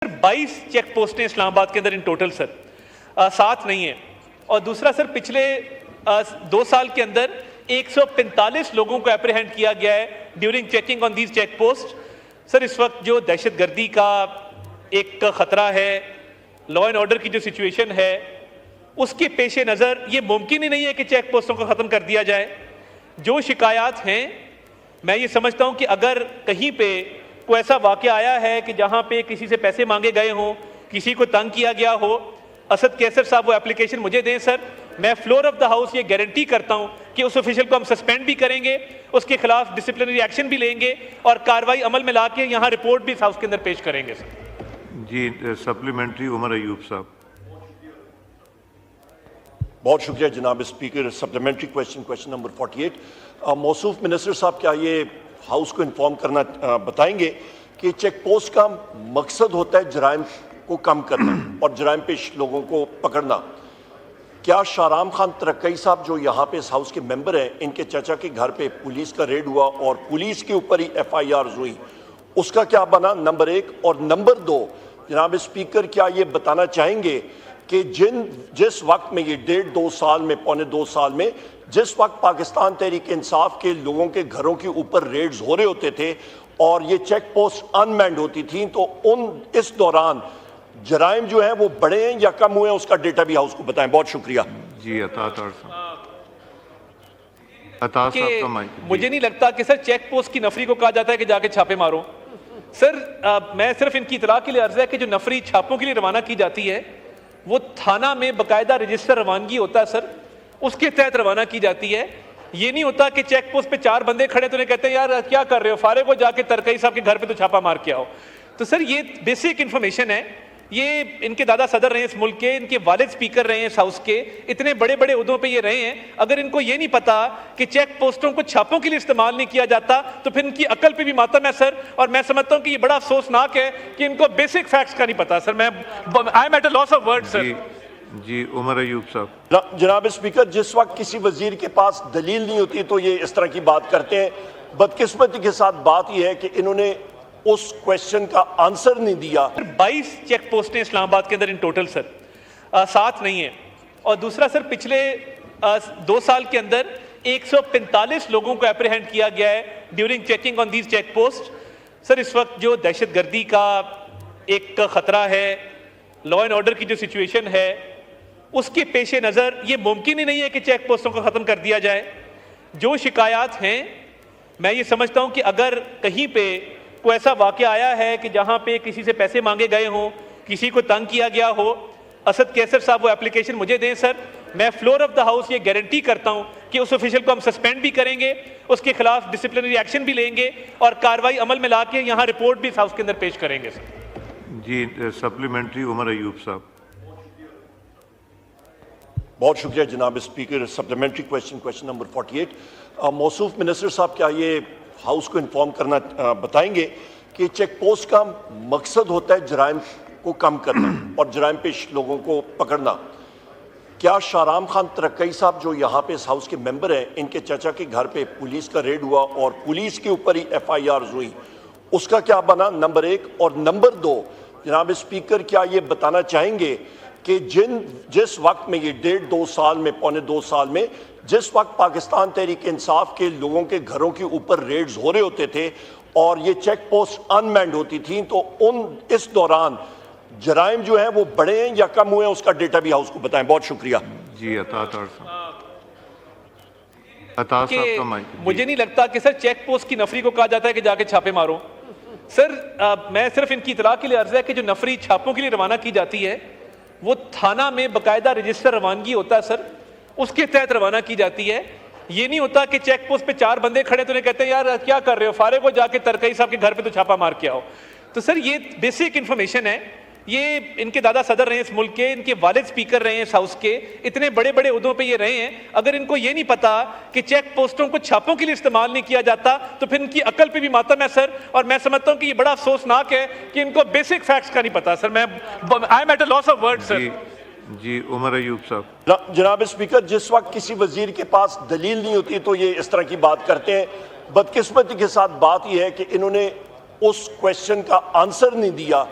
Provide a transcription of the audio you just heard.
22 check पोस्टें इस्लामाबाद के अंदर इन टोटल सर, 7 नहीं है। और दूसरा सर, पिछले 2 साल के अंदर 145 लोगों को एप्रीहेंड किया गया है during checking on these check post. Sir, इस वक्त जो दहशतगर्दी का एक खतरा है, लॉ एंड ऑर्डर की जो सिचुएशन है, उसके पेश नज़र ये मुमकिन ही नहीं है कि चेक पोस्टों को ख़त्म कर दिया जाए। जो शिकायत हैं, मैं ये समझता हूँ कि अगर कहीं पे कोई ऐसा वाक़या आया है कि जहाँ पे किसी से पैसे मांगे गए हों, किसी को तंग किया गया हो, असद कैसर साहब वो एप्लीकेशन मुझे दें सर। मैं फ्लोर ऑफ द हाउस ये गारंटी करता हूँ कि उस ऑफिशियल को हम सस्पेंड भी करेंगे, उसके खिलाफ डिसिप्लिनरी एक्शन भी लेंगे और कार्रवाई अमल में ला के यहाँ रिपोर्ट भी इस हाउस के अंदर पेश करेंगे सर। जी, सप्लीमेंट्री उमर अयूब साहब। बहुत शुक्रिया जनाब स्पीकर। Supplementary question number 48। मौसूफ मिनिस्टर साहब, क्या ये हाउस को इन्फॉर्म करना बताएंगे कि चेक पोस्ट का मकसद होता है जराइम को कम करना और जराइम पेश लोगों को पकड़ना। क्या शाहराम खान तरक्की साहब जो यहाँ पे इस हाउस के मेंबर हैं, इनके चाचा के घर पे पुलिस का रेड हुआ और पुलिस के ऊपर ही FIR हुई, उसका क्या बना? नंबर 1। और नंबर 2, जनाब स्पीकर, क्या ये बताना चाहेंगे कि जिस वक्त में ये 1.5-2 साल में, पौने 2 साल में, जिस वक्त पाकिस्तान तहरीक इंसाफ के लोगों के घरों के ऊपर रेड्स हो रहे होते थे और ये चेक पोस्ट अनमैन्ड होती थी, तो इस दौरान जराइम जो है वो बढ़े हैं या कम हुए हैं, उसका डेटा भी हाउस को बताएं। बहुत शुक्रिया। जी, अता साहब का माइक। मुझे नहीं लगता कि सर चेक पोस्ट की नफरी को कहा जाता है कि जाके छापे मारो सर। मैं सिर्फ इनकी इतला के लिए अर्ज है कि जो नफरी छापों के लिए रवाना की जाती है वो थाना में बाकायदा रजिस्टर रवानगी होता है सर, उसके तहत रवाना की जाती है। ये नहीं होता कि चेक पोस्ट पे 4 बंदे खड़े तो उन्हें कहते हैं यार क्या कर रहे हो, फारे को जाके तरकई साहब के घर पे तो छापा मार के आओ। तो सर ये बेसिक इन्फॉर्मेशन है। ये इनके दादा सदर रहे हैं इस मुल्क के, इनके वालिद स्पीकर रहे हैं इस हाउस के, इतने बड़े बड़े उहदों पे ये रहे हैं। अगर इनको ये नहीं पता कि चेक पोस्टों को छापों के लिए इस्तेमाल नहीं किया जाता तो फिर इनकी अकल पे भी मातम है सर। और मैं समझता हूँ कि ये बड़ा अफसोसनाक है कि इनको बेसिक फैक्ट्स का नहीं पता sir. I am at a loss of word sir. जी, उमर अयूब साहब। जनाब स्पीकर, जिस वक्त किसी वजीर के पास दलील नहीं होती तो ये इस तरह की बात करते हैं। बदकिस्मती के साथ बात यह है कि इन्होंने उस क्वेश्चन का आंसर नहीं दिया। 22 चेक पोस्टें इस्लामाबाद के अंदर इन टोटल सर, 7 नहीं है। और दूसरा सर, पिछले 2 साल के अंदर 145 लोगों को एप्रीहेंड किया गया है during checking on these check post. Sir, इस वक्त जो दहशतगर्दी का एक खतरा है, लॉ एंड ऑर्डर की जो सिचुएशन है, उसके पेश नज़र ये मुमकिन ही नहीं है कि चेक पोस्टों को ख़त्म कर दिया जाए। जो शिकायत हैं, मैं ये समझता हूँ कि अगर कहीं पे कोई ऐसा वाक़या आया है कि जहाँ पे किसी से पैसे मांगे गए हों, किसी को तंग किया गया हो, असद कैसर साहब वो एप्लीकेशन मुझे दें सर। मैं फ्लोर ऑफ द हाउस ये गारंटी करता हूँ कि उस ऑफिशियल को हम सस्पेंड भी करेंगे, उसके खिलाफ डिसिप्लिनरी एक्शन भी लेंगे और कार्रवाई अमल में ला के यहाँ रिपोर्ट भी इस हाउस के अंदर पेश करेंगे सर। जी, सप्लीमेंट्री उमर अयूब साहब। बहुत शुक्रिया जनाब स्पीकर। Supplementary question number 48। मौसूफ मिनिस्टर साहब, क्या ये हाउस को इन्फॉर्म करना बताएंगे कि चेक पोस्ट का मकसद होता है जराइम को कम करना और जराइम पेश लोगों को पकड़ना। क्या शाहराम खान तरक्की साहब जो यहाँ पे इस हाउस के मेंबर हैं, इनके चाचा के घर पे पुलिस का रेड हुआ और पुलिस के ऊपर ही FIR हुई, उसका क्या बना? नंबर 1। और नंबर 2, जनाब स्पीकर, क्या ये बताना चाहेंगे कि जिस वक्त में ये 1.5-2 साल में, पौने 2 साल में, जिस वक्त पाकिस्तान तहरीक इंसाफ के लोगों के घरों के ऊपर रेड्स हो रहे होते थे और ये चेक पोस्ट अनमैन्ड होती थी, तो इस दौरान जराइम जो है वो बढ़े हैं या कम हुए हैं, उसका डेटा भी हाउस को बताएं। बहुत शुक्रिया। जी, अता साहब का माइक। मुझे नहीं लगता कि सर चेक पोस्ट की नफरी को कहा जाता है कि जाके छापे मारो सर। मैं सिर्फ इनकी इतला के लिए अर्ज है कि जो नफरी छापों के लिए रवाना की जाती है वो थाना में बाकायदा रजिस्टर रवानगी होता है सर, उसके तहत रवाना की जाती है। ये नहीं होता कि चेक पोस्ट पे 4 बंदे खड़े तो उन्हें कहते हैं यार क्या कर रहे हो, फारे को जाके तरकई साहब के घर पे तो छापा मार के आओ। तो सर ये बेसिक इन्फॉर्मेशन है। ये इनके दादा सदर रहे हैं इस मुल्क के, इनके वालिद स्पीकर रहे हैं इस हाउस के, इतने बड़े बड़े उहदों पे ये रहे हैं। अगर इनको ये नहीं पता कि चेक पोस्टों को छापों के लिए इस्तेमाल नहीं किया जाता तो फिर इनकी अकल पे भी मातम है सर। और मैं समझता हूँ कि ये बड़ा अफसोसनाक है कि इनको बेसिक फैक्ट्स का नहीं पता sir. I am at a loss of word sir. जी, उमर अयूब साहब। जनाब स्पीकर, जिस वक्त किसी वजीर के पास दलील नहीं होती तो ये इस तरह की बात करते हैं। बदकिस्मती के साथ बात यह है कि इन्होंने उस क्वेश्चन का आंसर नहीं दिया।